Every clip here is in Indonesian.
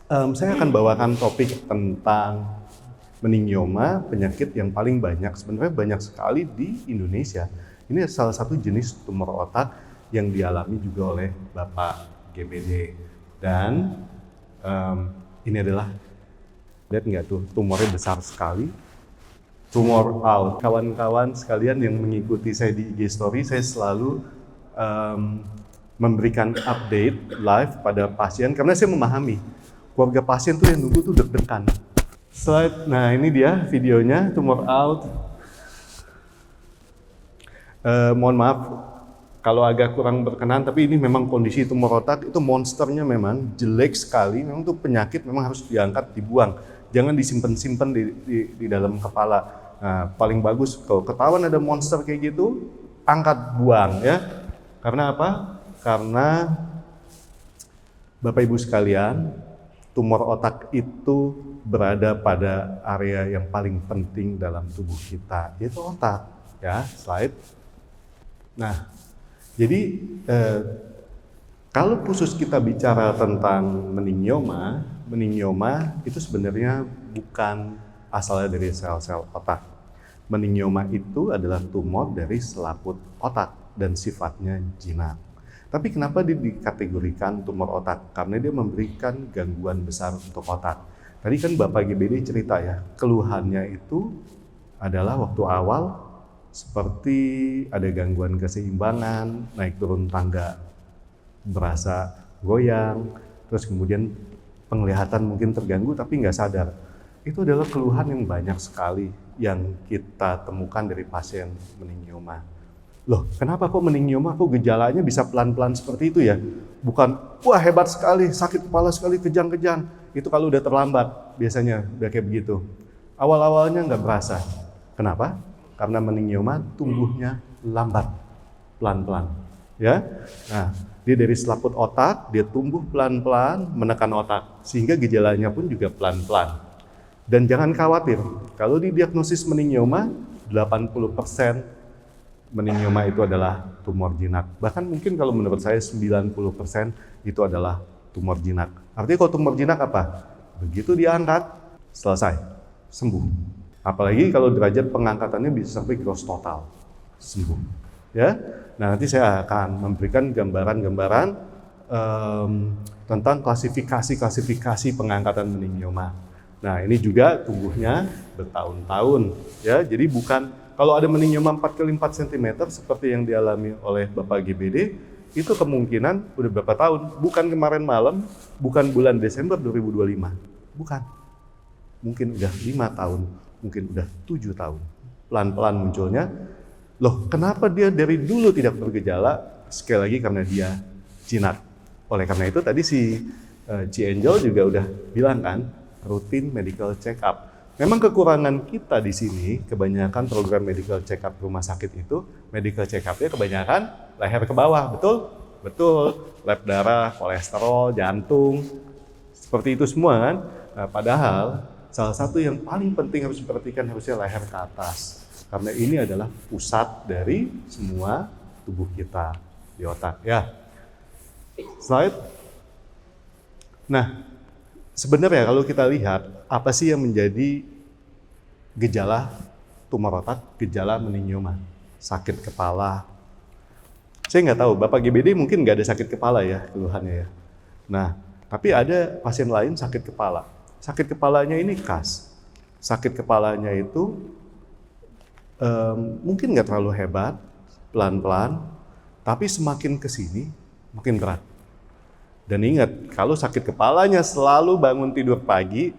Saya akan bawakan topik tentang meningioma, penyakit yang paling banyak, sebenarnya banyak sekali di Indonesia. Ini salah satu jenis tumor otak yang dialami juga oleh Bapak GBD. Dan ini adalah, lihat nggak tuh, tumornya besar sekali. Tumor out. Kawan-kawan sekalian yang mengikuti saya di IG Story, saya selalu memberikan update live pada pasien, karena saya memahami keluarga pasien tuh yang nunggu tuh deg-degan. Slide, nah ini dia videonya, tumor out. Mohon maaf kalau agak kurang berkenan, tapi ini memang kondisi tumor otak itu monsternya memang jelek sekali. Memang tuh penyakit memang harus diangkat, dibuang. Jangan disimpan-simpan di dalam kepala. Nah, paling bagus kalau ketahuan ada monster kayak gitu, angkat, buang ya. Karena apa? Karena Bapak Ibu sekalian, tumor otak itu berada pada area yang paling penting dalam tubuh kita, yaitu otak. Ya, slide. Nah, jadi kalau khusus kita bicara tentang meningioma itu sebenarnya bukan asalnya dari sel-sel otak. Meningioma itu adalah tumor dari selaput otak dan sifatnya jinak. Tapi kenapa dia dikategorikan tumor otak? Karena dia memberikan gangguan besar untuk otak. Tadi kan Bapak GBD cerita ya, keluhannya itu adalah waktu awal seperti ada gangguan keseimbangan, naik turun tangga berasa goyang, terus kemudian penglihatan mungkin terganggu tapi nggak sadar. Itu adalah keluhan yang banyak sekali yang kita temukan dari pasien meningioma. Loh, kenapa kok meningioma, kok gejalanya bisa pelan-pelan seperti itu ya? Bukan, wah hebat sekali, sakit kepala sekali, kejang-kejang. Itu kalau udah terlambat, biasanya udah kayak begitu. Awal-awalnya nggak berasa. Kenapa? Karena meningioma tumbuhnya lambat, pelan-pelan. Ya, nah dia dari selaput otak, dia tumbuh pelan-pelan menekan otak, sehingga gejalanya pun juga pelan-pelan. Dan jangan khawatir, kalau didiagnosis meningioma, 80% meningioma itu adalah tumor jinak. Bahkan mungkin kalau menurut saya 90% itu adalah tumor jinak. Artinya kalau tumor jinak apa? Begitu diangkat, selesai, sembuh. Apalagi kalau derajat pengangkatannya bisa sampai gross total, sembuh. Ya, nah nanti saya akan memberikan gambaran-gambaran tentang klasifikasi pengangkatan meningioma. Nah ini juga tumbuhnya bertahun-tahun, ya. Jadi bukan kalau ada meningioma 4x4 cm seperti yang dialami oleh Bapak GBD, itu kemungkinan udah berapa tahun, bukan kemarin malam, bukan bulan Desember 2025, bukan. Mungkin udah 5 tahun, mungkin udah 7 tahun. Pelan-pelan munculnya. Loh, kenapa dia dari dulu tidak bergejala? Sekali lagi karena dia jinak. Oleh karena itu tadi si Angel juga udah bilang kan, rutin medical check up. Memang kekurangan kita di sini, kebanyakan program medical check up rumah sakit itu, medical check up-nya kebanyakan leher ke bawah, betul? Betul, lab darah, kolesterol, jantung, seperti itu semua kan? Nah, padahal salah satu yang paling penting harus diperhatikan harusnya leher ke atas. Karena ini adalah pusat dari semua tubuh kita di otak. Ya, slide. Nah, sebenarnya kalau kita lihat, apa sih yang menjadi gejala tumor otak, gejala meningioma? Sakit kepala. Saya nggak tahu, Bapak GBD mungkin nggak ada sakit kepala ya, keluhannya ya. Nah, tapi ada pasien lain sakit kepala. Sakit kepalanya ini khas. Sakit kepalanya itu mungkin nggak terlalu hebat, pelan-pelan, tapi semakin kesini, makin berat. Dan ingat, kalau sakit kepalanya selalu bangun tidur pagi,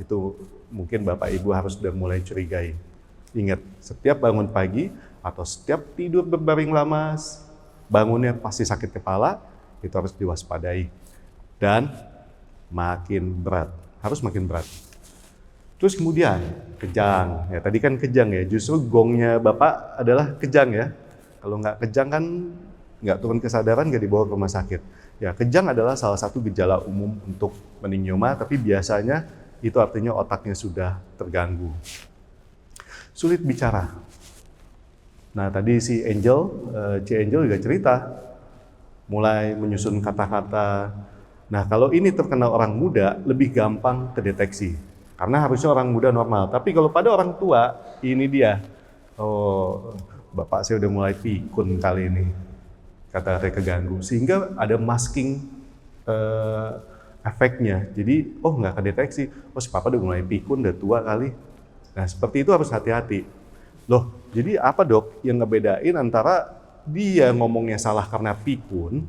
itu mungkin Bapak Ibu harus sudah mulai curigai. Ingat, setiap bangun pagi atau setiap tidur berbaring lama, bangunnya pasti sakit kepala, itu harus diwaspadai. Dan makin berat, harus makin berat. Terus kemudian, kejang. Ya, tadi kan kejang ya, justru gongnya Bapak adalah kejang ya. Kalau nggak kejang kan nggak turun kesadaran, nggak dibawa ke rumah sakit. Ya, kejang adalah salah satu gejala umum untuk meningioma, tapi biasanya itu artinya otaknya sudah terganggu. Sulit bicara. Nah, tadi si Angel juga cerita, mulai menyusun kata-kata, Nah, kalau ini terkena orang muda, lebih gampang kedeteksi. Karena harusnya orang muda normal. Tapi kalau pada orang tua, ini dia. Oh, bapak saya udah mulai pikun kali ini. Kata-kata keganggu. Sehingga ada masking efeknya. Jadi, oh nggak kedeteksi. Oh si papa udah mulai pikun, udah tua kali. Nah, seperti itu harus hati-hati. Loh, jadi apa dok yang ngebedain antara dia ngomongnya salah karena pikun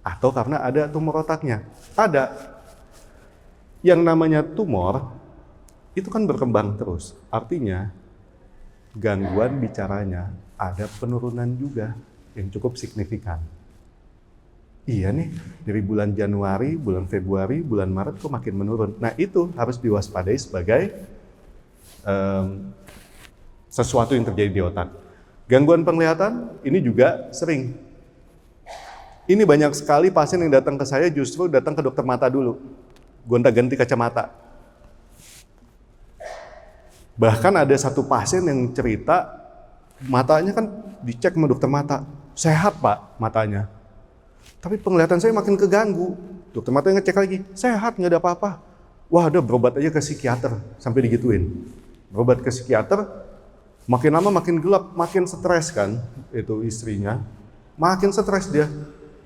atau karena ada tumor otaknya? Ada. Yang namanya tumor itu kan berkembang terus. Artinya gangguan bicaranya ada penurunan juga yang cukup signifikan. Iya nih, dari bulan Januari, bulan Februari, bulan Maret kok makin menurun. Nah itu harus diwaspadai sebagai sesuatu yang terjadi di otak. Gangguan penglihatan ini juga sering. Ini banyak sekali pasien yang datang ke saya justru datang ke dokter mata dulu. Gonta-ganti kacamata. Bahkan ada satu pasien yang cerita matanya kan dicek sama dokter mata. Sehat pak matanya. Tapi penglihatan saya makin keganggu. Dokter mata ngecek lagi, sehat nggak ada apa-apa. Wah udah berobat aja ke psikiater sampai digituin. Berobat ke psikiater, makin lama makin gelap, makin stres kan itu istrinya. Makin stres dia.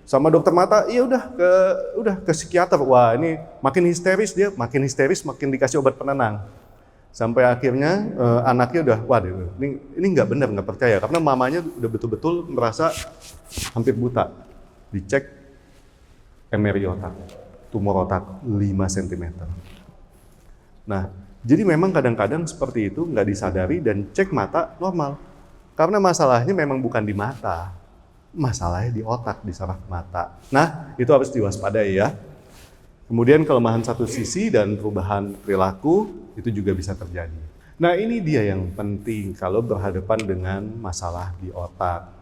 Sama dokter mata, iya udah ke psikiater. Wah ini makin histeris dia, makin histeris, makin dikasih obat penenang. Sampai akhirnya anaknya udah, waduh ini nggak benar, nggak percaya. Karena mamanya udah betul-betul merasa hampir buta. Dicek MRI otak, tumor otak 5 cm. Nah, jadi memang kadang-kadang seperti itu nggak disadari dan cek mata normal. Karena masalahnya memang bukan di mata, masalahnya di otak, di saraf mata. Nah, itu harus diwaspadai ya. Kemudian kelemahan satu sisi dan perubahan perilaku itu juga bisa terjadi. Nah, ini dia yang penting kalau berhadapan dengan masalah di otak.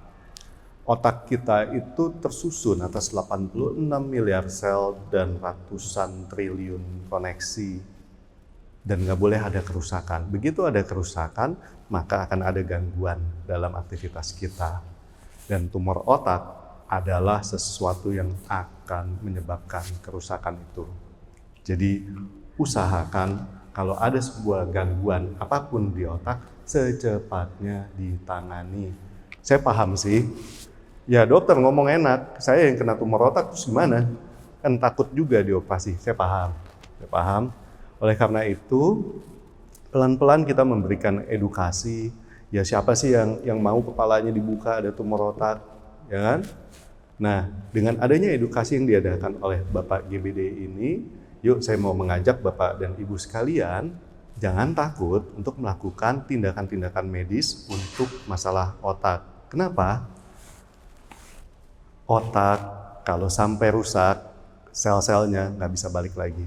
Otak kita itu tersusun atas 86 miliar sel dan ratusan triliun koneksi. Dan nggak boleh ada kerusakan. Begitu ada kerusakan, maka akan ada gangguan dalam aktivitas kita. Dan tumor otak adalah sesuatu yang akan menyebabkan kerusakan itu. Jadi usahakan kalau ada sebuah gangguan apapun di otak, secepatnya ditangani. Saya paham sih, ya dokter ngomong enak, saya yang kena tumor otak terus gimana? Kan takut juga dioperasi, saya paham. Oleh karena itu, pelan-pelan kita memberikan edukasi. Ya siapa sih yang mau kepalanya dibuka ada tumor otak, ya kan? Nah, dengan adanya edukasi yang diadakan oleh Bapak GBD ini, yuk saya mau mengajak Bapak dan Ibu sekalian, jangan takut untuk melakukan tindakan-tindakan medis untuk masalah otak. Kenapa? Otak kalau sampai rusak, sel-selnya nggak bisa balik lagi.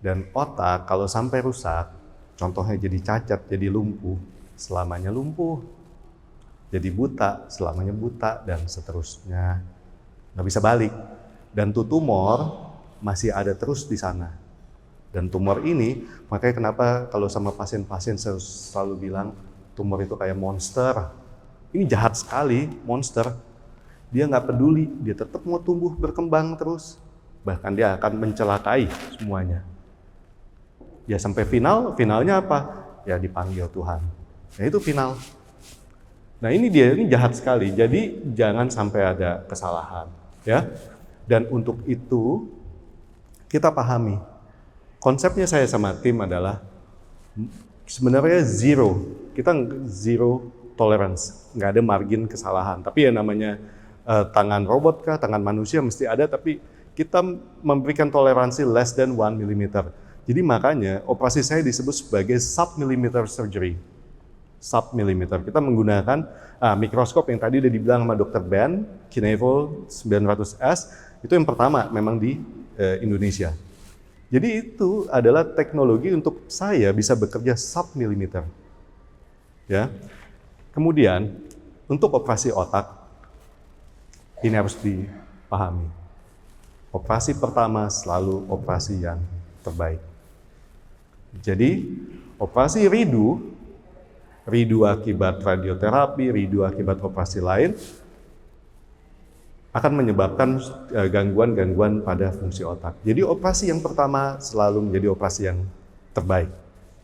Dan otak kalau sampai rusak, contohnya jadi cacat, jadi lumpuh, selamanya lumpuh. Jadi buta, selamanya buta, dan seterusnya. Nggak bisa balik. Dan tuh tumor masih ada terus di sana. Dan tumor ini, makanya kenapa kalau sama pasien-pasien saya selalu bilang, tumor itu kayak monster. Ini jahat sekali, monster. Dia nggak peduli, dia tetap mau tumbuh berkembang terus. Bahkan dia akan mencelakai semuanya. Ya sampai finalnya apa? Ya dipanggil Tuhan. Nah itu final. Nah ini jahat sekali. Jadi jangan sampai ada kesalahan, ya. Dan untuk itu kita pahami. Konsepnya saya sama tim adalah sebenarnya zero. Kita zero tolerance, nggak ada margin kesalahan. Tapi ya namanya tangan robot kah, tangan manusia mesti ada. Tapi kita memberikan toleransi less than 1 mm. Jadi makanya operasi saya disebut sebagai sub-millimeter surgery. Sub-millimeter. Kita menggunakan mikroskop yang tadi udah dibilang sama Dr. Ben, Kinevo 900S, itu yang pertama memang di Indonesia. Jadi itu adalah teknologi untuk saya bisa bekerja sub-millimeter. Ya. Kemudian, untuk operasi otak, ini harus dipahami. Operasi pertama selalu operasi yang terbaik. Jadi, operasi ridu akibat radioterapi, ridu akibat operasi lain, akan menyebabkan gangguan-gangguan pada fungsi otak. Jadi operasi yang pertama selalu menjadi operasi yang terbaik.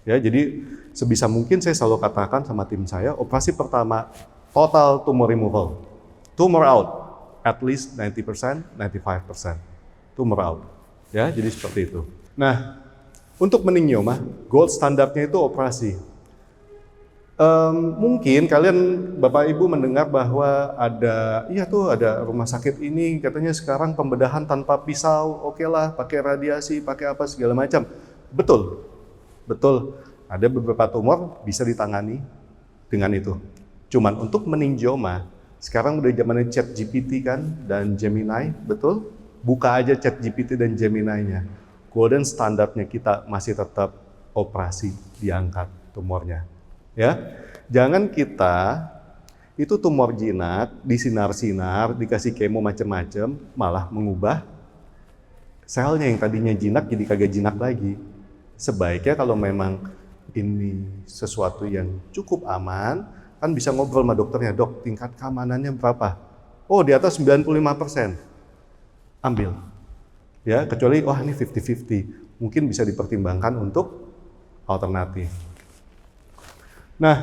Ya, jadi sebisa mungkin saya selalu katakan sama tim saya, operasi pertama total tumor removal. Tumor out at least 90%, 95% tumor out. Ya, jadi seperti itu. Nah, untuk meningioma, gold standarnya itu operasi. Mungkin kalian Bapak Ibu mendengar bahwa ada rumah sakit ini katanya sekarang pembedahan tanpa pisau, oke lah, pakai radiasi, pakai apa segala macam. Betul, betul. Ada beberapa tumor bisa ditangani dengan itu. Cuman untuk meningioma, sekarang udah zamannya ChatGPT kan dan Gemini, betul? Buka aja ChatGPT dan Gemini-nya. Golden standarnya kita masih tetap operasi, diangkat tumornya. Ya, jangan kita itu tumor jinak disinar-sinar, dikasih kemo macam-macam, malah mengubah selnya yang tadinya jinak jadi kagak jinak lagi. Sebaiknya kalau memang ini sesuatu yang cukup aman, kan bisa ngobrol sama dokternya, dok tingkat keamanannya berapa? Oh di atas 95%, ambil. Ya, kecuali wah ini 50-50, mungkin bisa dipertimbangkan untuk alternatif. Nah,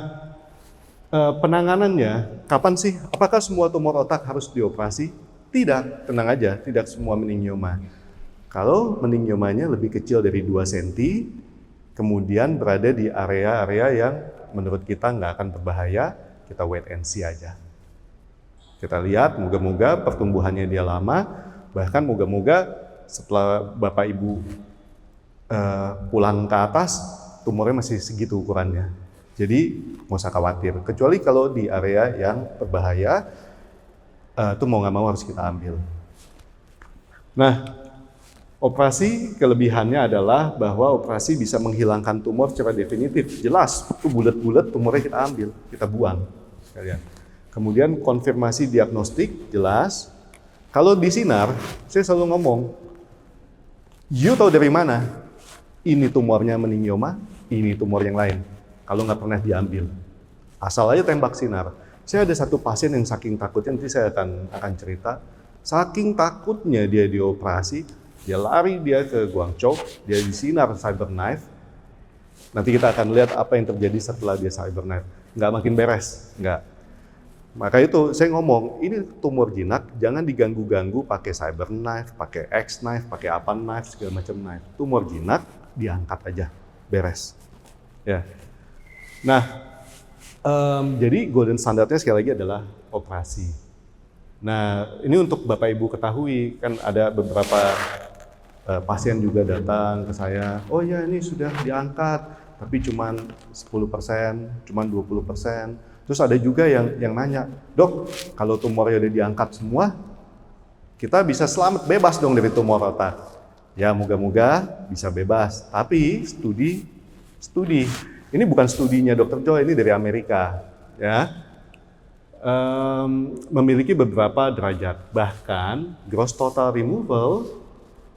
penanganannya, kapan sih? Apakah semua tumor otak harus dioperasi? Tidak, tenang aja, tidak semua meningioma. Kalau meningiomanya lebih kecil dari 2 cm, kemudian berada di area-area yang menurut kita nggak akan berbahaya, kita wait and see aja. Kita lihat, moga-moga pertumbuhannya dia lama, bahkan moga-moga setelah Bapak Ibu pulang ke atas, tumornya masih segitu ukurannya. Jadi nggak usah khawatir, kecuali kalau di area yang berbahaya, itu mau nggak mau harus kita ambil. Nah, operasi kelebihannya adalah bahwa operasi bisa menghilangkan tumor secara definitif. Jelas, itu bulat-bulat tumornya kita ambil, kita buang sekalian. Kemudian konfirmasi diagnostik, jelas. Kalau di sinar, saya selalu ngomong, you tahu dari mana? Ini tumornya meningioma, ini tumor yang lain. Kalau nggak pernah diambil, asal aja tembak sinar. Saya ada satu pasien yang saking takutnya, nanti saya akan cerita, saking takutnya dia dioperasi, dia lari dia ke Guangzhou, dia disinar CyberKnife. Nanti kita akan lihat apa yang terjadi setelah dia CyberKnife. Nggak makin beres, nggak. Maka itu saya ngomong, ini tumor jinak, jangan diganggu-ganggu pakai CyberKnife, pakai X-Knife, pakai apa knife, segala macam knife. Tumor jinak, diangkat aja, beres. Ya. Nah, jadi golden standardnya sekali lagi adalah operasi. Nah, ini untuk Bapak Ibu ketahui, kan ada beberapa pasien juga datang ke saya, oh ya ini sudah diangkat, tapi cuma 10%, cuma 20%. Terus ada juga yang nanya, dok, kalau tumornya udah diangkat semua, kita bisa selamat bebas dong dari tumor otak. Ya moga-moga bisa bebas, tapi studi. Ini bukan studinya Dr. Joy, ini dari Amerika, ya. Memiliki beberapa derajat. Bahkan gross total removal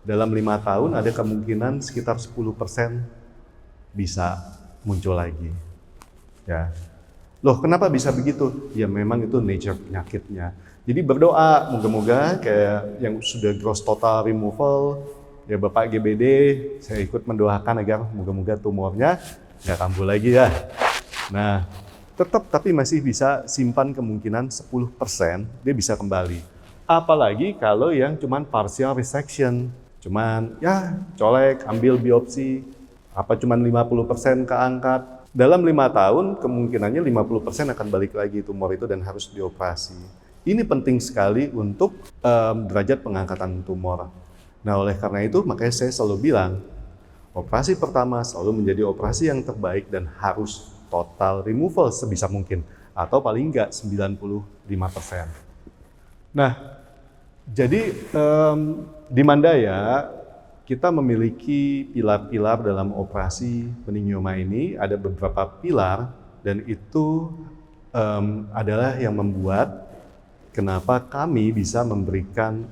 dalam 5 tahun ada kemungkinan sekitar 10% bisa muncul lagi. Ya. Loh, kenapa bisa begitu? Ya memang itu nature penyakitnya. Jadi berdoa, moga-moga kayak yang sudah gross total removal, ya Bapak GBD, saya ikut mendoakan agar moga-moga tumornya nggak kambuh lagi ya. Nah, tetap tapi masih bisa simpan kemungkinan 10% dia bisa kembali. Apalagi kalau yang cuman partial resection, cuman ya colek, ambil biopsi, apa cuman 50% keangkat. Dalam 5 tahun kemungkinannya 50% akan balik lagi tumor itu dan harus dioperasi. Ini penting sekali untuk derajat pengangkatan tumor. Nah, oleh karena itu makanya saya selalu bilang, operasi pertama selalu menjadi operasi yang terbaik dan harus total removal sebisa mungkin, atau paling enggak 95%. Nah, jadi di Mandaya kita memiliki pilar-pilar dalam operasi meningioma ini, ada beberapa pilar, dan itu adalah yang membuat kenapa kami bisa memberikan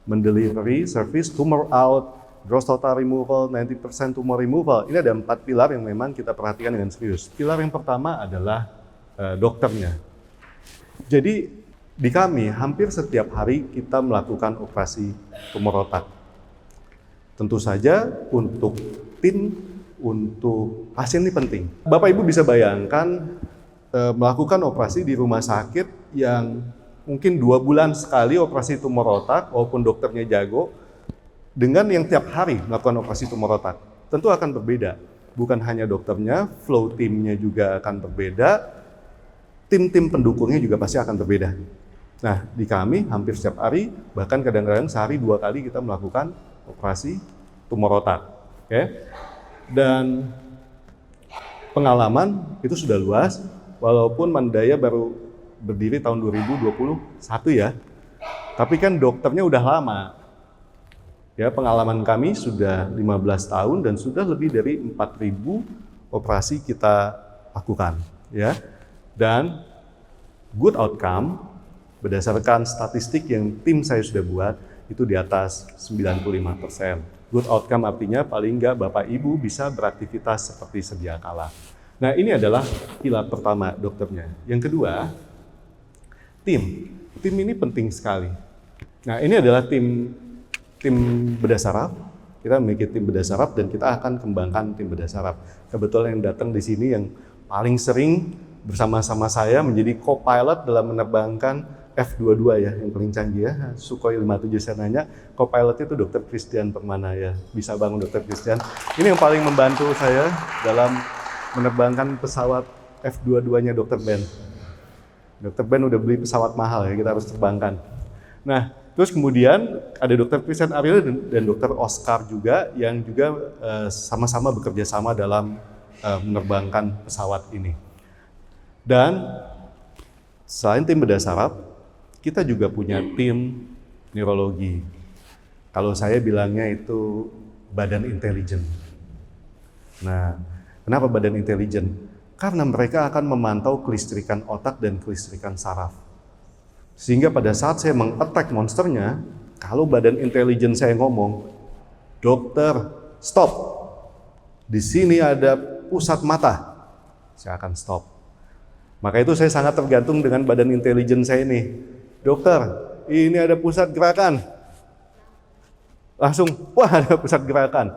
mendelivery service tumor out, gross total removal, 90% tumor removal. Ini ada 4 pilar yang memang kita perhatikan dengan serius. Pilar yang pertama adalah dokternya. Jadi Di kami, hampir setiap hari kita melakukan operasi tumor otak. Tentu saja untuk tim, untuk pasien ini penting. Bapak Ibu bisa bayangkan melakukan operasi di rumah sakit yang mungkin 2 bulan sekali operasi tumor otak, walaupun dokternya jago, dengan yang tiap hari melakukan operasi tumor otak. Tentu akan berbeda. Bukan hanya dokternya, flow timnya juga akan berbeda, tim-tim pendukungnya juga pasti akan berbeda. Nah, di kami hampir setiap hari, bahkan kadang-kadang sehari 2 kali kita melakukan operasi tumor otak. Oke? Dan pengalaman itu sudah luas, walaupun Mandaya baru berdiri tahun 2021 ya, tapi kan dokternya udah lama. Ya, pengalaman kami sudah 15 tahun dan sudah lebih dari 4.000 operasi kita lakukan. Ya. Dan good outcome, berdasarkan statistik yang tim saya sudah buat, itu di atas 95%. Good outcome artinya paling nggak Bapak Ibu bisa beraktivitas seperti sedia kala. Nah, ini adalah pilar pertama dokternya. Yang kedua, tim. Tim ini penting sekali. Nah, ini adalah tim bedah saraf. Kita memiliki tim bedah saraf dan kita akan kembangkan tim bedah saraf. Kebetulan yang datang di sini yang paling sering bersama-sama saya menjadi co-pilot dalam menerbangkan F-22 ya, yang paling canggih ya, Sukhoi 57. Saya nanya, co-pilot itu Dr. Christian Permana ya. Bisa bangun Dr. Christian. Ini yang paling membantu saya dalam menerbangkan pesawat F-22-nya Dr. Ben. Dr. Ben udah beli pesawat mahal ya, kita harus terbangkan. Nah, terus kemudian ada Dr. Christian Ariel dan Dr. Oscar juga yang juga sama-sama bekerja sama dalam menerbangkan pesawat ini. Dan selain tim bedah saraf, kita juga punya tim neurologi. Kalau saya bilangnya itu badan intelijen. Nah, kenapa badan intelijen? Karena mereka akan memantau kelistrikan otak dan kelistrikan saraf. Sehingga pada saat saya meng-attack monsternya, kalau badan intelijen saya ngomong, dokter, stop. Di sini ada pusat mata. Saya akan stop. Maka itu saya sangat tergantung dengan badan intelijen saya ini. Dokter, ini ada pusat gerakan. Langsung, wah ada pusat gerakan.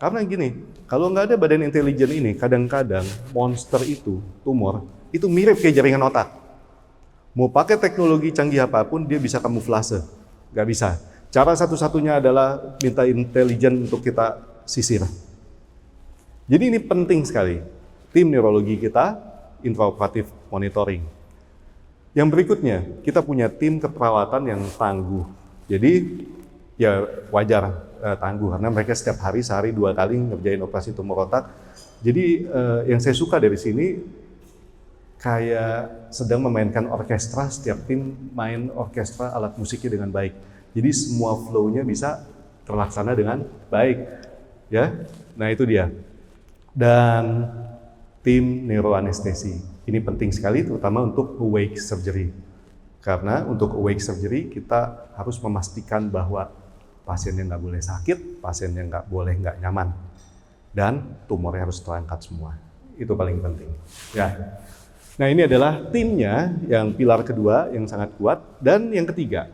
Karena gini, kalau nggak ada badan intelijen ini, kadang-kadang monster itu, tumor, itu mirip kayak jaringan otak. Mau pakai teknologi canggih apapun, dia bisa kamuflase. Nggak bisa. Cara satu-satunya adalah minta intelijen untuk kita sisir. Jadi ini penting sekali. Tim neurologi kita, intraoperatif monitoring. Yang berikutnya, kita punya tim keperawatan yang tangguh. Jadi ya wajar tangguh, karena mereka setiap hari, sehari 2 kali ngerjain operasi tumor otak. Jadi yang saya suka dari sini, kayak sedang memainkan orkestra, setiap tim main orkestra alat musiknya dengan baik. Jadi semua flow-nya bisa terlaksana dengan baik. Ya, nah itu dia. Dan tim neuroanestesi. Ini penting sekali terutama untuk awake surgery. Karena untuk awake surgery kita harus memastikan bahwa pasiennya nggak boleh sakit, pasiennya nggak boleh nggak nyaman. Dan tumornya harus terangkat semua. Itu paling penting. Ya. Nah, ini adalah timnya yang pilar kedua yang sangat kuat. Dan yang ketiga,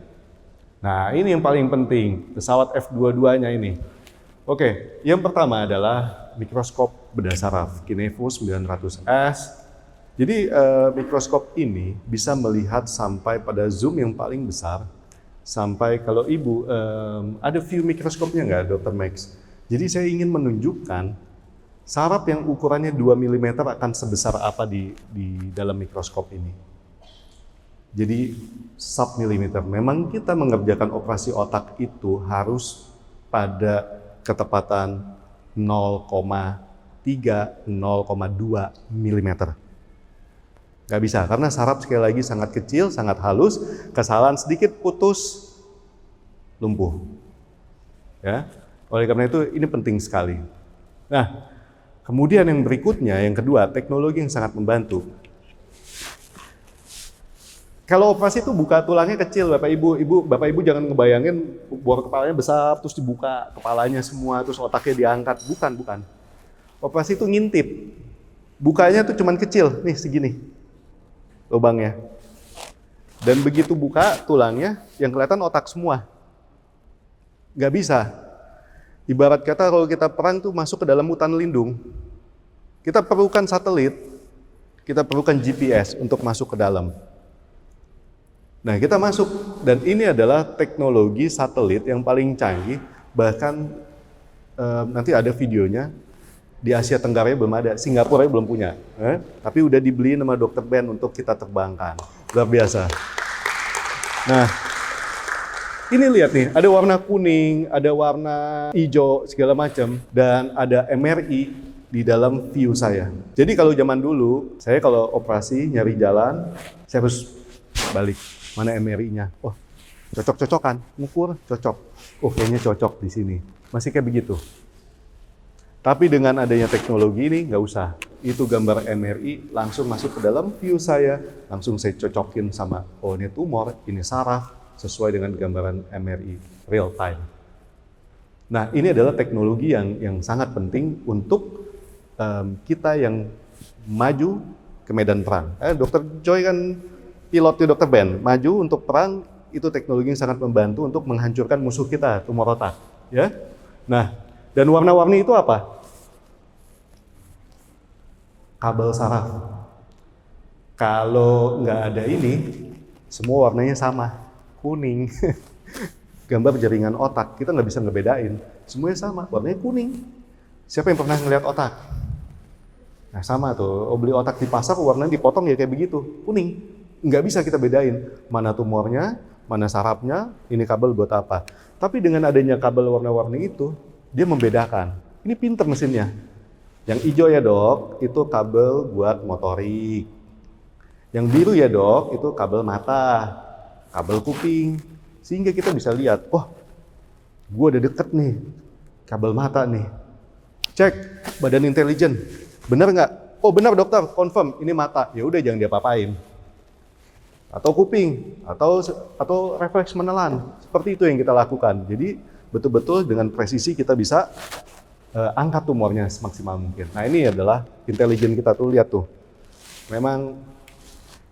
nah ini yang paling penting, pesawat F-22-nya ini. Oke, yang pertama adalah mikroskop bedah saraf, Kinevo 900S. Jadi mikroskop ini bisa melihat sampai pada zoom yang paling besar, sampai kalau Ibu, ada view mikroskopnya nggak, Dr. Max? Jadi saya ingin menunjukkan saraf yang ukurannya 2 mm akan sebesar apa di dalam mikroskop ini. Jadi sub-milimeter. Memang kita mengerjakan operasi otak itu harus pada ketepatan 0,3, 0,2 mm. Nggak bisa, karena saraf sekali lagi sangat kecil, sangat halus, kesalahan sedikit putus, lumpuh. Ya, oleh karena itu ini penting sekali. Nah, kemudian yang berikutnya, yang kedua, teknologi yang sangat membantu. Kalau operasi itu buka tulangnya kecil, Bapak Ibu jangan ngebayangin bor kepalanya besar, terus dibuka kepalanya semua, terus otaknya diangkat. Bukan. Operasi itu ngintip. Bukanya tuh cuman kecil, nih segini lubangnya. Dan begitu buka tulangnya, yang kelihatan otak semua. Nggak bisa. Ibarat kata kalau kita perang tuh masuk ke dalam hutan lindung, kita perlukan satelit, kita perlukan GPS untuk masuk ke dalam. Nah, kita masuk, dan ini adalah teknologi satelit yang paling canggih, bahkan nanti ada videonya, di Asia Tenggara belum ada, Singapura belum punya, tapi udah dibeli sama Dr. Ben untuk kita terbangkan. Luar biasa. Nah, ini lihat nih, ada warna kuning, ada warna hijau, segala macam, dan ada MRI di dalam view saya. Jadi kalau zaman dulu, saya kalau operasi nyari jalan, saya harus balik. Mana MRI-nya? Oh, cocok-cocokan, ngukur, cocok. Oh, kayaknya cocok di sini. Masih kayak begitu. Tapi dengan adanya teknologi ini, nggak usah. Itu gambar MRI langsung masuk ke dalam view saya, langsung saya cocokin sama, oh ini tumor, ini saraf, sesuai dengan gambaran MRI real time. Nah, ini adalah teknologi yang sangat penting untuk kita yang maju ke medan perang. Dr. Joy kan pilotnya Dr. Ben, maju untuk perang, itu teknologi yang sangat membantu untuk menghancurkan musuh kita, tumor otak. Ya? Nah, dan warna-warni itu apa? Kabel saraf. Kalau nggak ada ini, semua warnanya sama, kuning. Gambar jaringan otak, kita nggak bisa ngebedain. Semuanya sama, warnanya kuning. Siapa yang pernah ngelihat otak? Nah sama tuh, beli otak di pasar, warnanya dipotong ya kayak begitu, kuning. Nggak bisa kita bedain mana tumornya, mana sarafnya, ini kabel buat apa. Tapi dengan adanya kabel warna-warni itu, dia membedakan. Ini pinter mesinnya. Yang hijau ya dok, itu kabel buat motorik. Yang biru ya dok, itu kabel mata, kabel kuping. Sehingga kita bisa lihat, oh gue udah deket nih, kabel mata nih. Cek, badan intelijen, bener nggak? Oh benar dokter, confirm, ini mata. Ya udah jangan diapa-apain. Atau kuping, atau refleks menelan. Seperti itu yang kita lakukan. Jadi betul-betul dengan presisi kita bisa angkat tumornya semaksimal mungkin. Nah ini adalah intelijen kita tuh, lihat tuh. Memang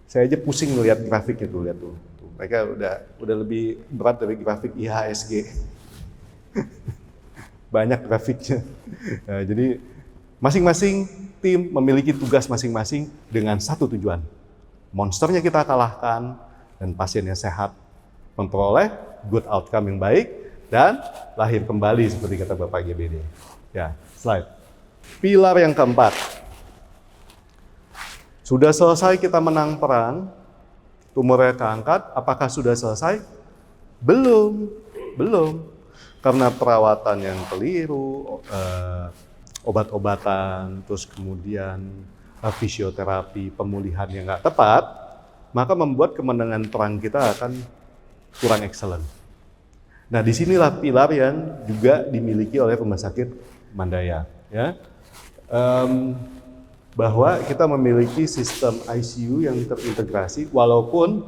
saya aja pusing ngelihat grafiknya tuh, lihat tuh. Mereka udah lebih berat dari grafik IHSG. Banyak grafiknya. Nah, jadi masing-masing tim memiliki tugas masing-masing dengan satu tujuan. Monsternya kita kalahkan, dan pasiennya sehat, memperoleh good outcome yang baik, dan lahir kembali seperti kata Bapak GBD. Ya, slide. Pilar yang keempat. Sudah selesai kita menang perang, tumornya keangkat, apakah sudah selesai? Belum. Karena perawatan yang keliru, obat-obatan, terus kemudian fisioterapi, pemulihan yang nggak tepat, maka membuat kemenangan perang kita akan kurang excellent. Nah, disinilah pilar yang juga dimiliki oleh Rumah Sakit Mandaya, ya. Bahwa kita memiliki sistem ICU yang terintegrasi, walaupun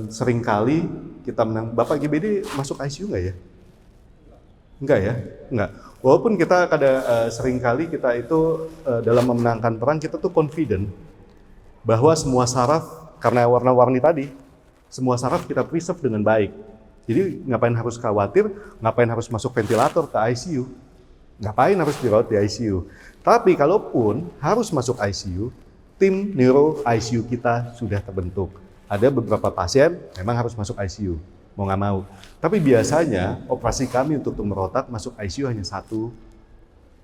seringkali kita menang. Bapak GBD masuk ICU nggak ya? Enggak ya? Enggak. Walaupun kita seringkali kita itu dalam memenangkan perang, kita tuh confident bahwa semua saraf, karena warna-warni tadi, semua saraf kita preserve dengan baik. Jadi ngapain harus khawatir, ngapain harus masuk ventilator ke ICU, ngapain harus dirawat di ICU. Tapi kalaupun harus masuk ICU, tim neuro ICU kita sudah terbentuk. Ada beberapa pasien memang harus masuk ICU, mau nggak mau. Tapi biasanya operasi kami untuk tumor otak masuk ICU hanya 1,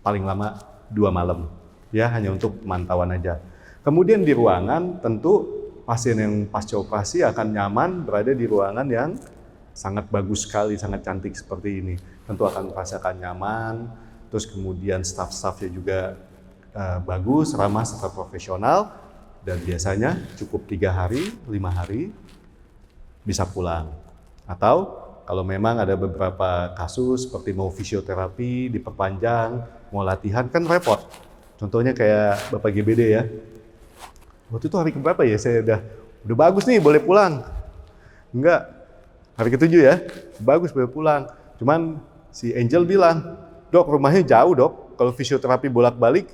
paling lama 2 malam. Ya, hanya untuk pemantauan aja. Kemudian di ruangan tentu pasien yang pasca operasi akan nyaman berada di ruangan yang sangat bagus sekali, sangat cantik seperti ini. Tentu akan merasakan nyaman, terus kemudian staff-staffnya juga bagus, ramah, serta profesional, dan biasanya cukup 3 hari, 5 hari bisa pulang. Atau kalau memang ada beberapa kasus seperti mau fisioterapi, diperpanjang, mau latihan, kan repot. Contohnya kayak Bapak GBD ya. Waktu itu hari keberapa ya, saya udah bagus nih, boleh pulang. Enggak, hari ke-7 ya, bagus boleh pulang. Cuman si Angel bilang, dok rumahnya jauh dok, kalau fisioterapi bolak-balik,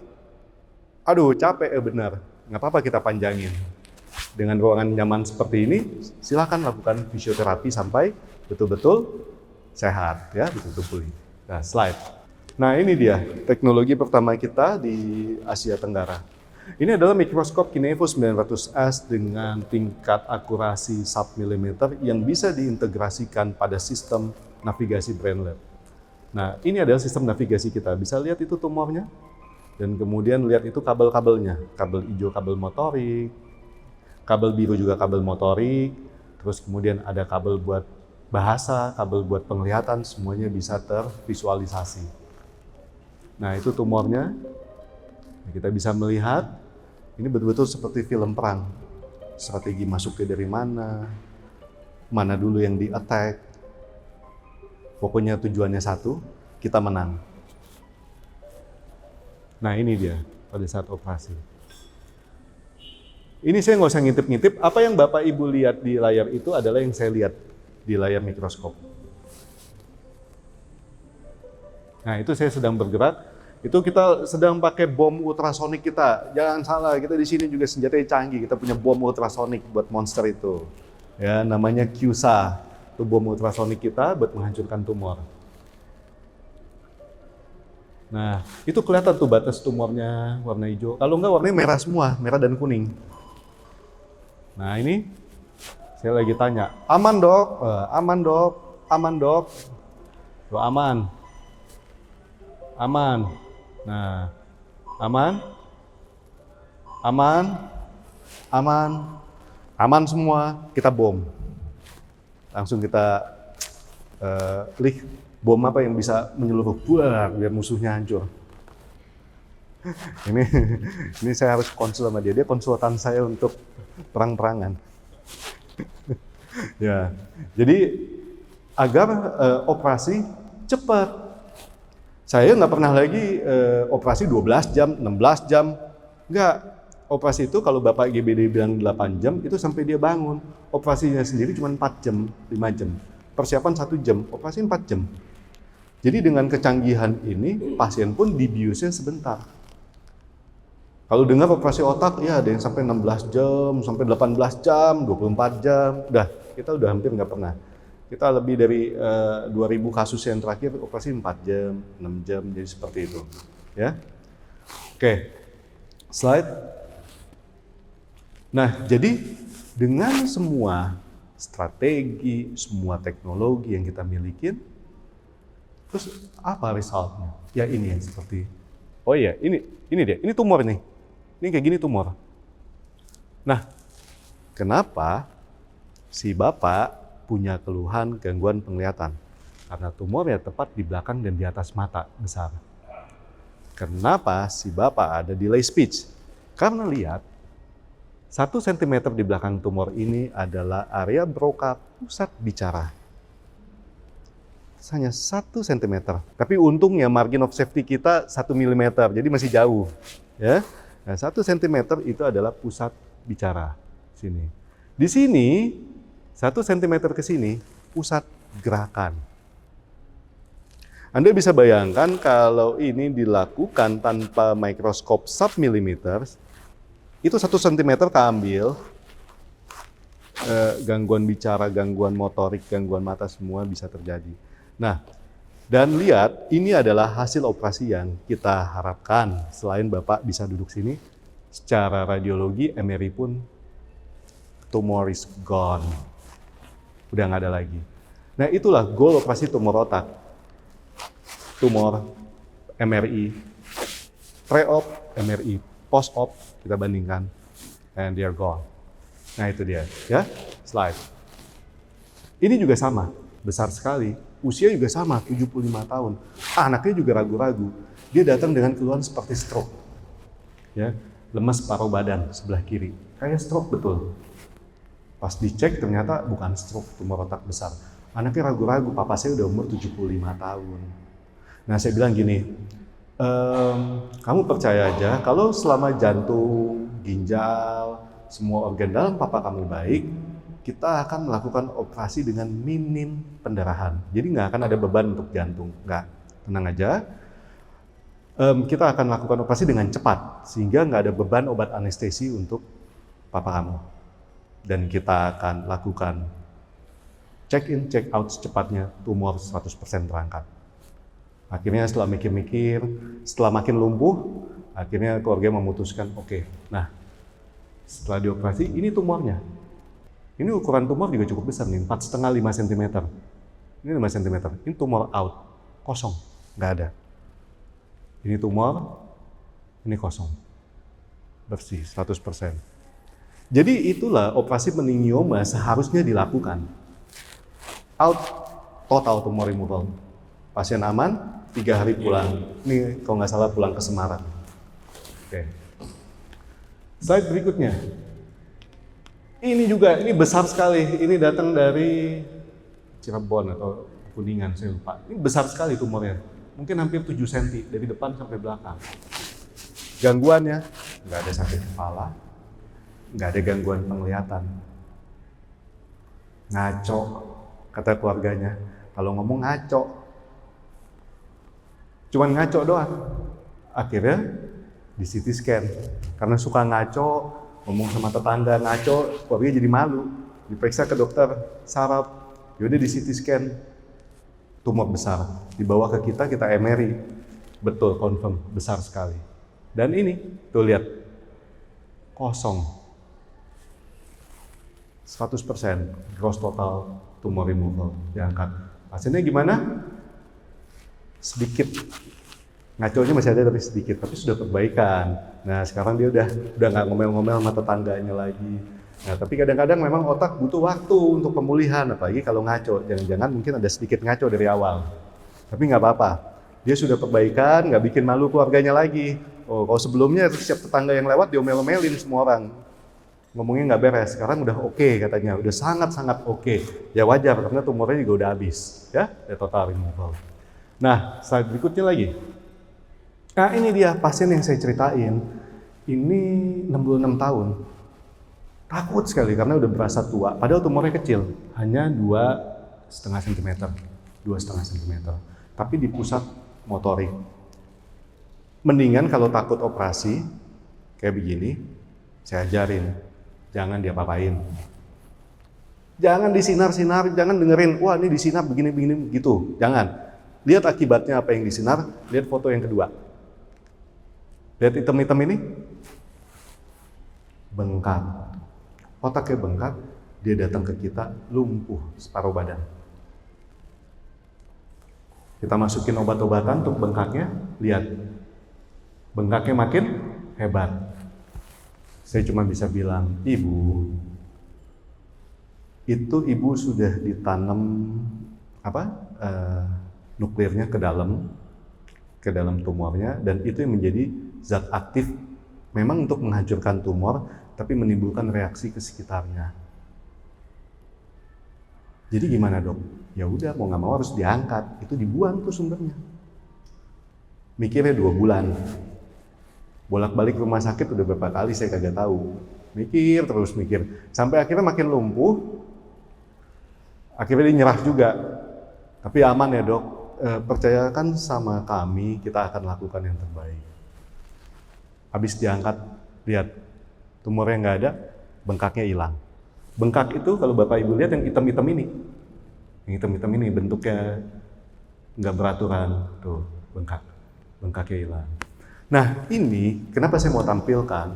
aduh capek benar. Nggak apa-apa kita panjangin. Dengan ruangan nyaman seperti ini, silakan lakukan fisioterapi sampai betul-betul sehat, ya, betul-betul pulih. Nah, slide. Nah, ini dia teknologi pertama kita di Asia Tenggara. Ini adalah mikroskop Kinevo 900S dengan tingkat akurasi sub-milimeter yang bisa diintegrasikan pada sistem navigasi BrainLab. Nah, ini adalah sistem navigasi kita. Bisa lihat itu tumornya, dan kemudian lihat itu kabel-kabelnya. Kabel hijau kabel motorik, kabel biru juga kabel motorik, terus kemudian ada kabel buat bahasa, kabel buat penglihatan, semuanya bisa tervisualisasi. Nah, itu tumornya. Kita bisa melihat, ini betul-betul seperti film perang. Strategi masuknya dari mana, mana dulu yang di-attack. Pokoknya tujuannya satu, kita menang. Nah, ini dia pada saat operasi. Ini saya nggak usah ngintip-ngintip, apa yang Bapak Ibu lihat di layar itu adalah yang saya lihat di layar mikroskop. Nah, itu saya sedang bergerak, itu kita sedang pakai bom ultrasonik kita. Jangan salah, kita di sini juga senjatanya canggih, kita punya bom ultrasonik buat monster itu. Ya, namanya QSA. Itu bom ultrasonik kita buat menghancurkan tumor. Nah, itu kelihatan tuh batas tumornya warna hijau. Kalau enggak warnanya merah semua, merah dan kuning. Nah, ini saya lagi tanya, aman dok, aman dok, aman dok, tuh aman, aman. Nah, aman, aman, aman, aman semua. Kita bom. Langsung kita klik bom apa yang bisa menyeluruh biar musuhnya hancur. ini saya harus konsul sama dia. Dia konsultan saya untuk perang-perangan. Ya, jadi agar operasi cepat. Saya nggak pernah lagi operasi 12 jam, 16 jam. Nggak. Operasi itu kalau Bapak GBD bilang 8 jam, itu sampai dia bangun. Operasinya sendiri cuma 4 jam, 5 jam. Persiapan 1 jam, operasi 4 jam. Jadi dengan kecanggihan ini, pasien pun dibiusnya sebentar. Kalau dengar operasi otak, ya ada yang sampai 16 jam, sampai 18 jam, 24 jam. Kita udah hampir nggak pernah. Kita lebih dari 2.000 kasus yang terakhir, operasi 4 jam, 6 jam, jadi seperti itu. Ya. Oke, slide. Nah, jadi dengan semua strategi, semua teknologi yang kita miliki, terus apa resultnya? Ya ini yang seperti, oh iya, ini dia, ini tumor nih. Ini kayak gini tumor. Nah, kenapa si Bapak punya keluhan gangguan penglihatan? Karena tumornya tepat di belakang dan di atas mata besar. Kenapa si Bapak ada delay speech? Karena lihat, 1 cm di belakang tumor ini adalah area Broca pusat bicara. Hanya 1 cm. Tapi untungnya margin of safety kita 1 mm, jadi masih jauh. Ya. Nah, 1 cm itu adalah pusat bicara. Sini. Di sini, 1 cm ke sini, pusat gerakan. Anda bisa bayangkan kalau ini dilakukan tanpa mikroskop sub-millimeter, itu 1 cm keambil, gangguan bicara, gangguan motorik, gangguan mata semua bisa terjadi. Nah, dan lihat, ini adalah hasil operasi yang kita harapkan. Selain Bapak bisa duduk sini, secara radiologi, MRI pun, tumor is gone. Udah nggak ada lagi. Nah, itulah goal operasi tumor otak. Tumor, MRI, pre-op, MRI, post-op, kita bandingkan, and they are gone. Nah, itu dia, ya, slide. Ini juga sama, besar sekali, usia juga sama, 75 tahun. Anaknya juga ragu-ragu, dia datang dengan keluhan seperti stroke. Ya, lemas paruh badan sebelah kiri, kayak stroke betul. Pas dicek ternyata bukan stroke, tumor otak besar. Anaknya ragu-ragu, papa saya udah umur 75 tahun. Nah, saya bilang gini, kamu percaya aja kalau selama jantung, ginjal, semua organ dalam papa kamu baik, kita akan melakukan operasi dengan minim pendarahan. Jadi nggak akan ada beban untuk jantung, nggak. Tenang aja. Kita akan lakukan operasi dengan cepat, sehingga nggak ada beban obat anestesi untuk papa kamu. Dan kita akan lakukan check in, check out secepatnya, tumor 100% terangkat. Akhirnya setelah mikir-mikir, setelah makin lumpuh, akhirnya keluarga memutuskan, oke, nah setelah dioperasi, ini tumornya. Ini ukuran tumor juga cukup besar nih, 4,5-5 cm. Ini 5 cm, ini tumor out, kosong, nggak ada. Ini tumor, ini kosong, bersih 100%. Jadi itulah operasi meningioma seharusnya dilakukan. Out, total tumor removal. Pasien aman, 3 hari pulang. Ini kalau nggak salah pulang ke Semarang. Oke. Slide berikutnya. Ini juga, ini besar sekali. Ini datang dari Cirebon atau Kuningan, saya lupa. Ini besar sekali tumornya. Mungkin hampir 7 cm dari depan sampai belakang. Gangguannya, nggak ada sakit kepala, nggak ada gangguan penglihatan. Ngaco, kata keluarganya. Kalau ngomong ngaco, cuman ngaco doang. Akhirnya di CT scan. Karena suka ngaco, ngomong sama tetangga ngaco, keluarga jadi malu. Diperiksa ke dokter saraf, yaudah di CT scan. Tumor besar, dibawa ke kita MRI. Betul, confirm, besar sekali. Dan ini, tuh lihat, kosong. 100% gross total tumor removal diangkat. Pasiennya gimana? Sedikit. Ngaconya masih ada tapi sedikit, tapi sudah perbaikan. Nah sekarang dia udah nggak ngomel-ngomel sama tetangganya lagi. Nah, tapi kadang-kadang memang otak butuh waktu untuk pemulihan, apalagi kalau ngaco. Jangan-jangan mungkin ada sedikit ngaco dari awal. Tapi nggak apa-apa. Dia sudah perbaikan, nggak bikin malu keluarganya lagi. Oh, kalau sebelumnya setiap tetangga yang lewat diomel-omelin semua orang. Ngomongnya nggak beres. Sekarang udah oke katanya, udah sangat-sangat oke. Ya wajar, karena tumornya juga udah habis. Ya total removal. Nah, slide berikutnya lagi. Nah, ini dia pasien yang saya ceritain. Ini 66 tahun. Takut sekali karena udah berasa tua, padahal tumornya kecil, hanya 2,5 cm, 2,5 cm. Tapi di pusat motorik. Mendingan kalau takut operasi, kayak begini, saya ajarin, jangan diapa-apain. Jangan disinar-sinar, jangan dengerin, wah ini disinar begini-begini gitu, jangan. Lihat akibatnya apa yang disinar, lihat foto yang kedua. Lihat hitam-hitam ini, bengkak. Otaknya bengkak, dia datang ke kita lumpuh separuh badan. Kita masukin obat-obatan untuk bengkaknya, lihat. Bengkaknya makin hebat. Saya cuma bisa bilang, ibu, itu ibu sudah ditanam nuklirnya ke dalam tumornya, dan itu yang menjadi zat aktif memang untuk menghancurkan tumor, tapi menimbulkan reaksi ke sekitarnya. Jadi gimana dok? Ya udah, mau nggak mau harus diangkat, itu dibuang tuh sumbernya. Mikirnya 2 bulan. Bolak-balik rumah sakit udah berapa kali saya kagak tahu. Mikir terus mikir, sampai akhirnya makin lumpuh. Akhirnya dia nyerah juga. Tapi aman ya dok, percayakan sama kami, kita akan lakukan yang terbaik. Habis diangkat, lihat. Tumornya nggak ada, bengkaknya hilang. Bengkak itu kalau Bapak Ibu lihat yang hitam-hitam ini. Yang hitam-hitam ini bentuknya nggak beraturan. Tuh, bengkak. Bengkaknya hilang. Nah, ini kenapa saya mau tampilkan.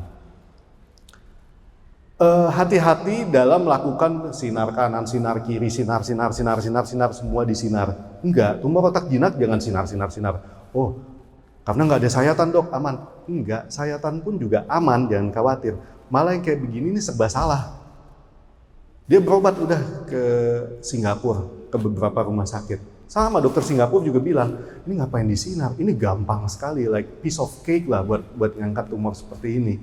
Hati-hati dalam melakukan sinar kanan, sinar kiri, sinar, semua disinar. Enggak, tumor otak jinak jangan sinar. Oh, karena nggak ada sayatan dok, aman. Enggak, sayatan pun juga aman, jangan khawatir. Malah yang kayak begini ini serba salah. Dia berobat udah ke Singapura, ke beberapa rumah sakit. Sama dokter Singapura juga bilang, ini ngapain disinar? Ini gampang sekali, like piece of cake lah buat ngangkat tumor seperti ini.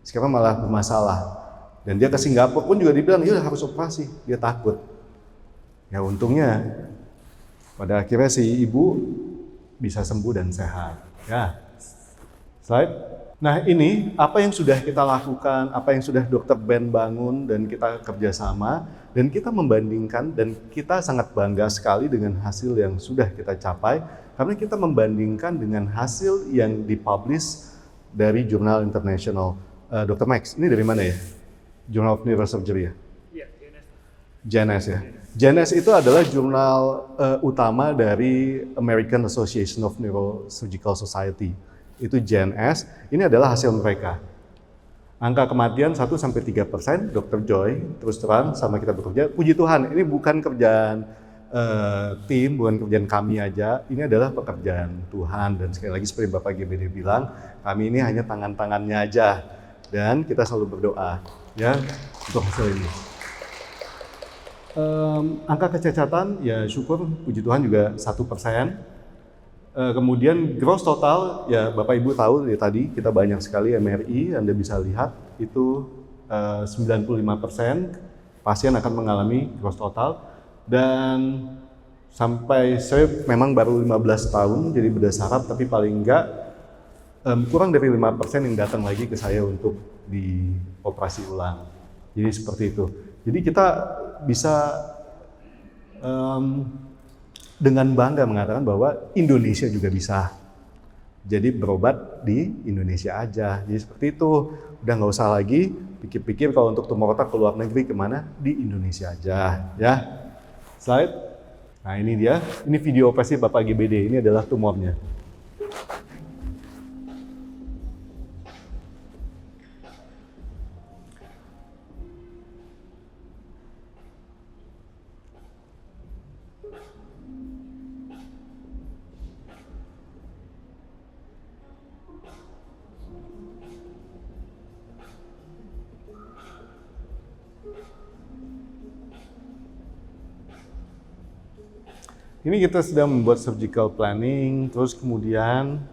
Sekarang malah bermasalah. Dan dia ke Singapura pun juga dibilang, ya harus operasi. Dia takut. Ya untungnya, pada akhirnya si ibu bisa sembuh dan sehat. Ya, slide. Nah ini apa yang sudah kita lakukan, apa yang sudah Dr. Ben bangun dan kita kerjasama, dan kita membandingkan, dan kita sangat bangga sekali dengan hasil yang sudah kita capai, karena kita membandingkan dengan hasil yang dipublish dari jurnal internasional. Dr. Max, ini dari mana ya? Journal of Neurosurgery ya? Iya, JNS. JNS ya. JNS itu adalah jurnal utama dari American Association of Neurosurgical Society. Itu JNS, ini adalah hasil mereka. Angka kematian 1-3%, Dr. Joy terus terang sama kita bekerja. Puji Tuhan, ini bukan kerjaan tim, bukan kerjaan kami aja. Ini adalah pekerjaan Tuhan. Dan sekali lagi seperti Bapak GBD bilang, kami ini hanya tangan-tangannya aja. Dan kita selalu berdoa ya untuk hasil ini. Angka kecacatan ya syukur, puji Tuhan juga 1%. Kemudian gross total, ya Bapak Ibu tahu ya tadi kita banyak sekali MRI, Anda bisa lihat itu 95% pasien akan mengalami gross total, dan sampai saya memang baru 15 tahun jadi bedah saraf, tapi paling enggak kurang dari 5% yang datang lagi ke saya untuk dioperasi ulang. Jadi seperti itu. Jadi kita bisa dengan bangga mengatakan bahwa Indonesia juga bisa. Jadi berobat di Indonesia aja. Jadi seperti itu. Udah nggak usah lagi pikir-pikir kalau untuk tumor otak ke luar negeri kemana, di Indonesia aja. Ya. Slide. Nah ini dia. Ini video operasi Bapak GBD. Ini adalah tumornya. Ini kita sedang membuat surgical planning, terus kemudian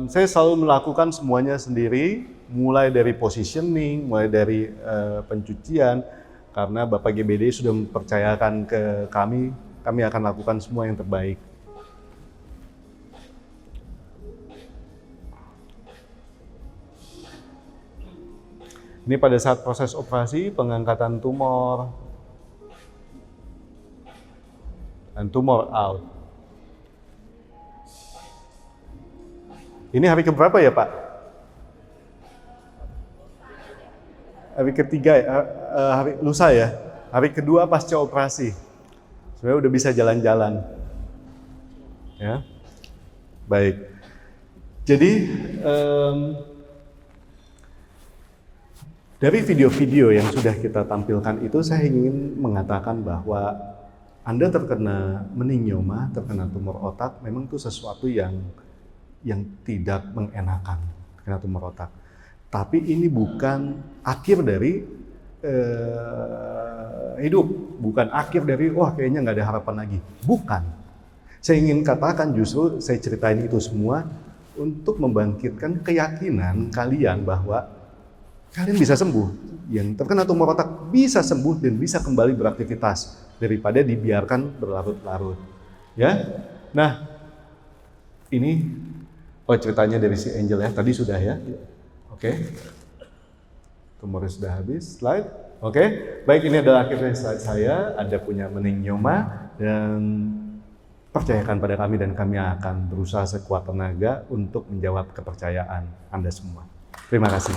saya selalu melakukan semuanya sendiri, mulai dari positioning, mulai dari pencucian, karena Bapak GBD sudah mempercayakan ke kami akan lakukan semua yang terbaik. Ini pada saat proses operasi, pengangkatan tumor, dan tumor out. Ini hari keberapa ya Pak? Hari ketiga, hari lusa ya? Hari kedua pasca operasi. Sebenarnya udah bisa jalan-jalan. Ya, baik. Jadi dari video-video yang sudah kita tampilkan itu, saya ingin mengatakan bahwa Anda terkena meningioma, terkena tumor otak, memang itu sesuatu yang tidak mengenakan, terkena tumor otak. Tapi ini bukan akhir dari hidup, bukan akhir dari wah kayaknya nggak ada harapan lagi. Bukan. Saya ingin katakan justru saya ceritain itu semua untuk membangkitkan keyakinan kalian bahwa kalian bisa sembuh. Yang terkena tumor otak bisa sembuh dan bisa kembali beraktivitas daripada dibiarkan berlarut-larut. Ya. Nah, ini ceritanya dari si Angel ya. Tadi sudah ya. Oke. Tumornya sudah habis. Slide. Oke. Baik, ini adalah akhirnya slide saya. Anda punya meningioma dan percayakan pada kami dan kami akan berusaha sekuat tenaga untuk menjawab kepercayaan Anda semua. Terima kasih.